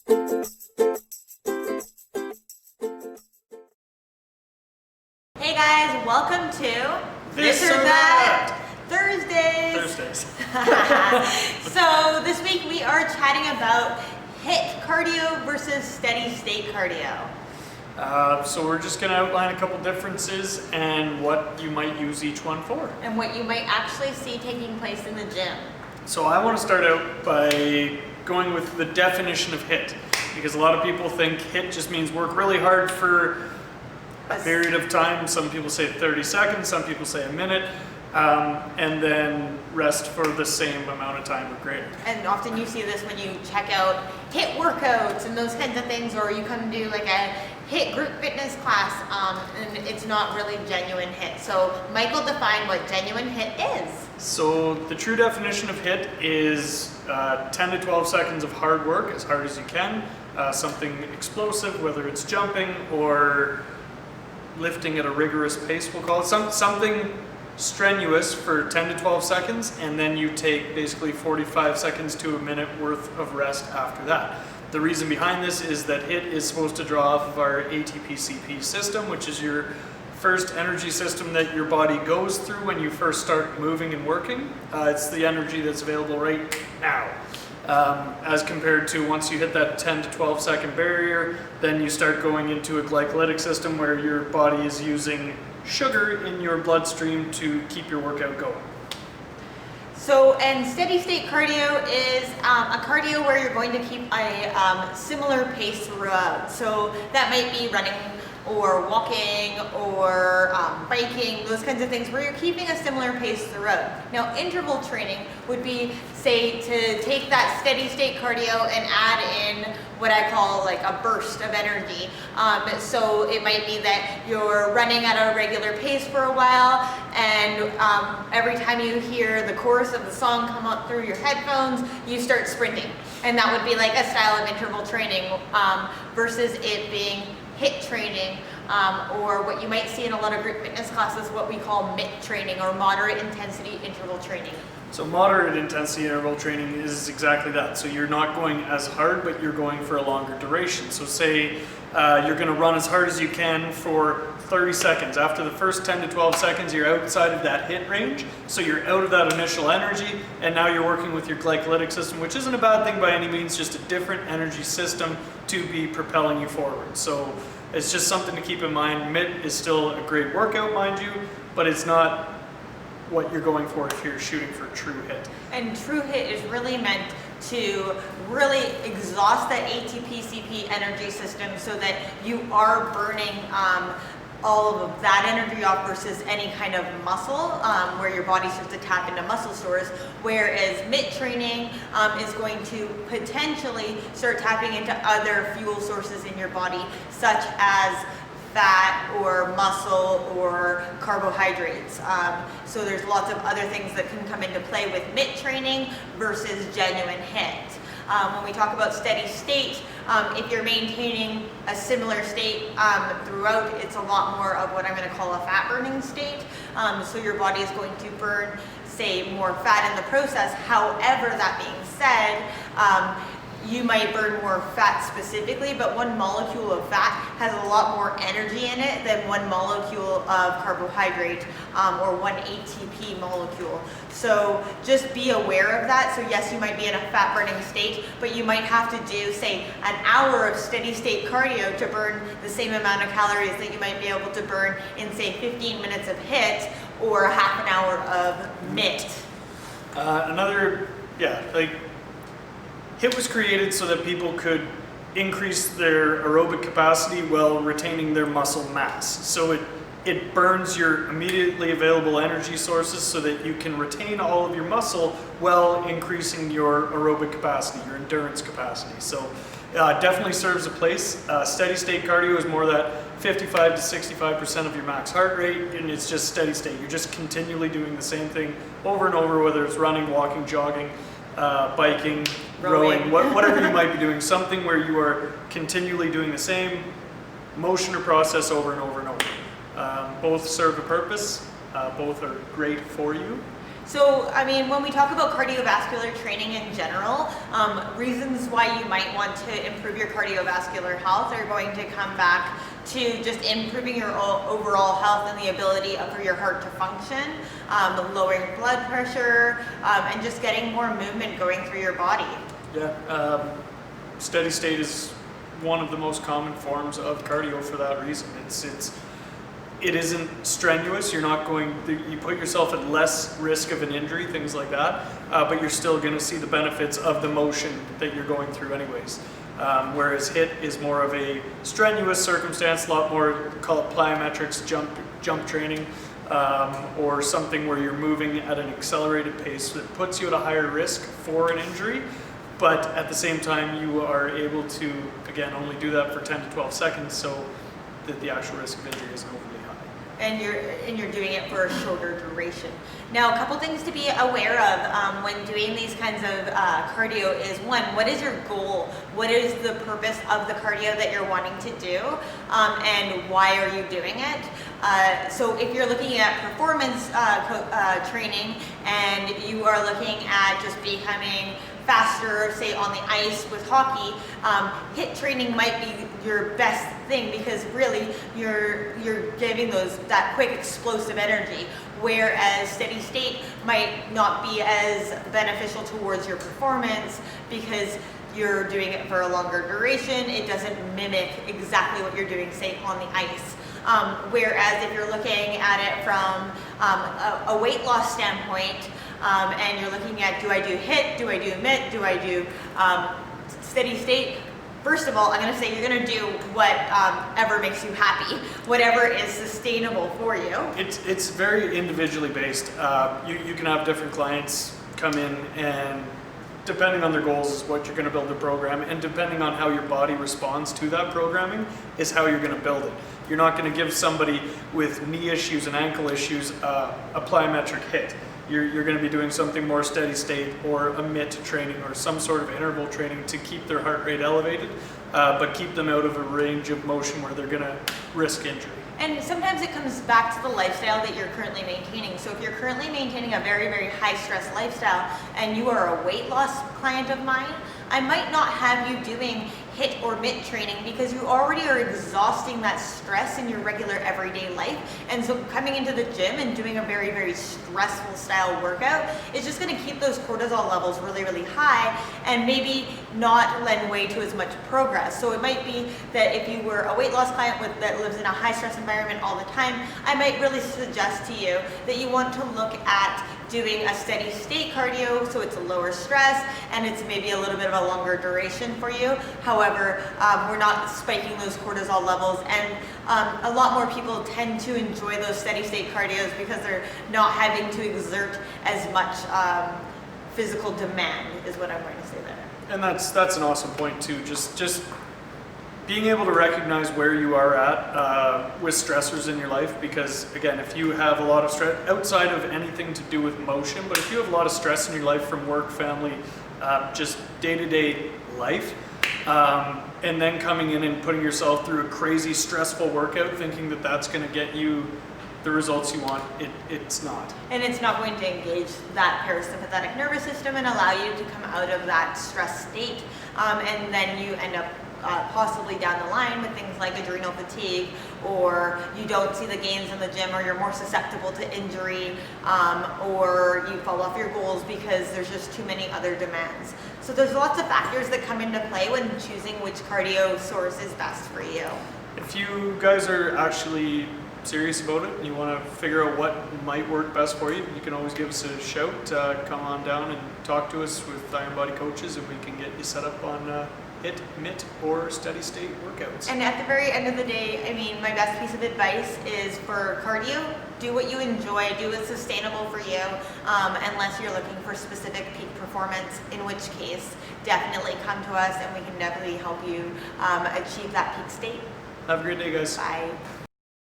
Hey guys, welcome to This or That Thursdays. Thursdays. So this week we are chatting about HIIT cardio versus steady state cardio. So we're just going to outline a couple differences and what you might use each one for. And what you might actually see taking place in the gym. So I want to start out by going with the definition of HIIT, because a lot of people think HIIT just means work really hard for a period of time. Some people say 30 seconds, some people say a minute, and then rest for the same amount of time or greater. And often you see this when you check out HIIT workouts and those kinds of things, or you come do like a HIIT group fitness class, and it's not really genuine HIIT. So Michael defined what genuine HIIT is. So the true definition of HIIT is 10 to 12 seconds of hard work, as hard as you can, something explosive, whether it's jumping or lifting at a rigorous pace, we'll call it, something strenuous for 10 to 12 seconds, and then you take basically 45 seconds to a minute worth of rest after that. The reason behind this is that HIIT is supposed to draw off of our ATP-CP system, which is your first energy system that your body goes through when you first start moving and working. It's the energy that's available right now. As compared to once you hit that 10 to 12 second barrier, then you start going into a glycolytic system where your body is using sugar in your bloodstream to keep your workout going. So, and steady state cardio is a cardio where you're going to keep a similar pace throughout. So that might be running or walking or biking, those kinds of things where you're keeping a similar pace throughout. Now, interval training would be, say, to take that steady state cardio and add in what I call like a burst of energy. So it might be that you're running at a regular pace for a while, and every time you hear the chorus of the song come up through your headphones, you start sprinting. And that would be like a style of interval training versus it being HIIT training, or what you might see in a lot of group fitness classes, what we call MIT training, or moderate intensity interval training. So moderate intensity interval training is exactly that. So you're not going as hard, but you're going for a longer duration. So say you're going to run as hard as you can for 30 seconds. After the first 10 to 12 seconds, you're outside of that HIIT range. So you're out of that initial energy, and now you're working with your glycolytic system, which isn't a bad thing by any means, just a different energy system to be propelling you forward. So it's just something to keep in mind. MIT is still a great workout, mind you, but it's not what you're going for if you're shooting for true HIIT. And true HIIT is really meant to really exhaust that ATP-CP energy system so that you are burning all of that energy off versus any kind of muscle where your body starts to tap into muscle stores, whereas MIT training is going to potentially start tapping into other fuel sources in your body, such as fat or muscle or carbohydrates. So there's lots of other things that can come into play with MIT training versus genuine HIIT. When we talk about steady state, if you're maintaining a similar state throughout, it's a lot more of what I'm going to call a fat burning state. So your body is going to burn, say, more fat in the process. However, that being said, you might burn more fat specifically, but one molecule of fat has a lot more energy in it than one molecule of carbohydrate or one ATP molecule. So just be aware of that. So yes, you might be in a fat burning state, but you might have to do, say, an hour of steady state cardio to burn the same amount of calories that you might be able to burn in, say, 15 minutes of HIIT or a half an hour of MIT. HIIT was created so that people could increase their aerobic capacity while retaining their muscle mass. So it burns your immediately available energy sources so that you can retain all of your muscle while increasing your aerobic capacity, your endurance capacity. So definitely serves a place. Steady state cardio is more that 55 to 65% of your max heart rate, and it's just steady state. You're just continually doing the same thing over and over, whether it's running, walking, jogging, biking, rowing, whatever you might be doing, something where you are continually doing the same motion or process over and over and over. Both serve a purpose, both are great for you. So, I mean, when we talk about cardiovascular training in general, reasons why you might want to improve your cardiovascular health are going to come back to just improving your overall health and the ability for your heart to function, lowering blood pressure, and just getting more movement going through your body. Yeah, steady state is one of the most common forms of cardio for that reason. It isn't strenuous. You're not going. You put yourself at less risk of an injury, things like that. But you're still going to see the benefits of the motion that you're going through, anyways. Whereas HIIT is more of a strenuous circumstance, a lot more, call it plyometrics, jump training, or something where you're moving at an accelerated pace that puts you at a higher risk for an injury. But at the same time, you are able to, again, only do that for 10 to 12 seconds, so that the actual risk of injury isn't overly high. And you're doing it for a shorter duration. Now, a couple things to be aware of when doing these kinds of cardio is, one, what is your goal? What is the purpose of the cardio that you're wanting to do? And why are you doing it? So if you're looking at performance training and you are looking at just becoming faster, say on the ice with hockey, HIIT training might be your best thing because really you're giving that quick explosive energy, whereas steady state might not be as beneficial towards your performance because you're doing it for a longer duration. It doesn't mimic exactly what you're doing, say, on the ice. Whereas if you're looking at it from a weight loss standpoint, and you're looking at, do I do HIIT, do I do MIT, do I do steady state? First of all, I'm going to say you're going to do whatever makes you happy, whatever is sustainable for you. It's very individually based. You can have different clients come in, and depending on their goals is what you're going to build the program, and depending on how your body responds to that programming is how you're going to build it. You're not going to give somebody with knee issues and ankle issues a plyometric HIIT. You're going to be doing something more steady state or a MIT training or some sort of interval training to keep their heart rate elevated, but keep them out of a range of motion where they're going to risk injury. And sometimes it comes back to the lifestyle that you're currently maintaining. So if you're currently maintaining a very, very high stress lifestyle and you are a weight loss client of mine, I might not have you doing HIIT or MIT training because you already are exhausting that stress in your regular everyday life. And so coming into the gym and doing a very, very stressful style workout is just going to keep those cortisol levels really, really high and maybe not lend way to as much progress. So it might be that if you were a weight loss client that lives in a high stress environment all the time, I might really suggest to you that you want to look at doing a steady state cardio so it's a lower stress and it's maybe a little bit of a longer duration for you. However, we're not spiking those cortisol levels, and a lot more people tend to enjoy those steady state cardios because they're not having to exert as much physical demand is what I'm going to say there. And that's an awesome point too. Just being able to recognize where you are at with stressors in your life, because again, if you have a lot of stress outside of anything to do with motion, but if you have a lot of stress in your life from work, family, just day-to-day life, and then coming in and putting yourself through a crazy stressful workout thinking that that's going to get you the results you want, it's not. And it's not going to engage that parasympathetic nervous system and allow you to come out of that stress state, and then you end up possibly down the line with things like adrenal fatigue, or you don't see the gains in the gym, or you're more susceptible to injury, or you fall off your goals because there's just too many other demands. So there's lots of factors that come into play when choosing which cardio source is best for you. If you guys are actually serious about it and you want to figure out what might work best for you, you can always give us a shout. Come on down and talk to us with Iron Body coaches, and we can get you set up on HIIT, MIT, or steady state workouts. And at the very end of the day, I mean, my best piece of advice is for cardio, do what you enjoy, do what's sustainable for you, unless you're looking for specific peak performance, in which case definitely come to us and we can definitely help you achieve that peak state. Have a great day, guys. Bye.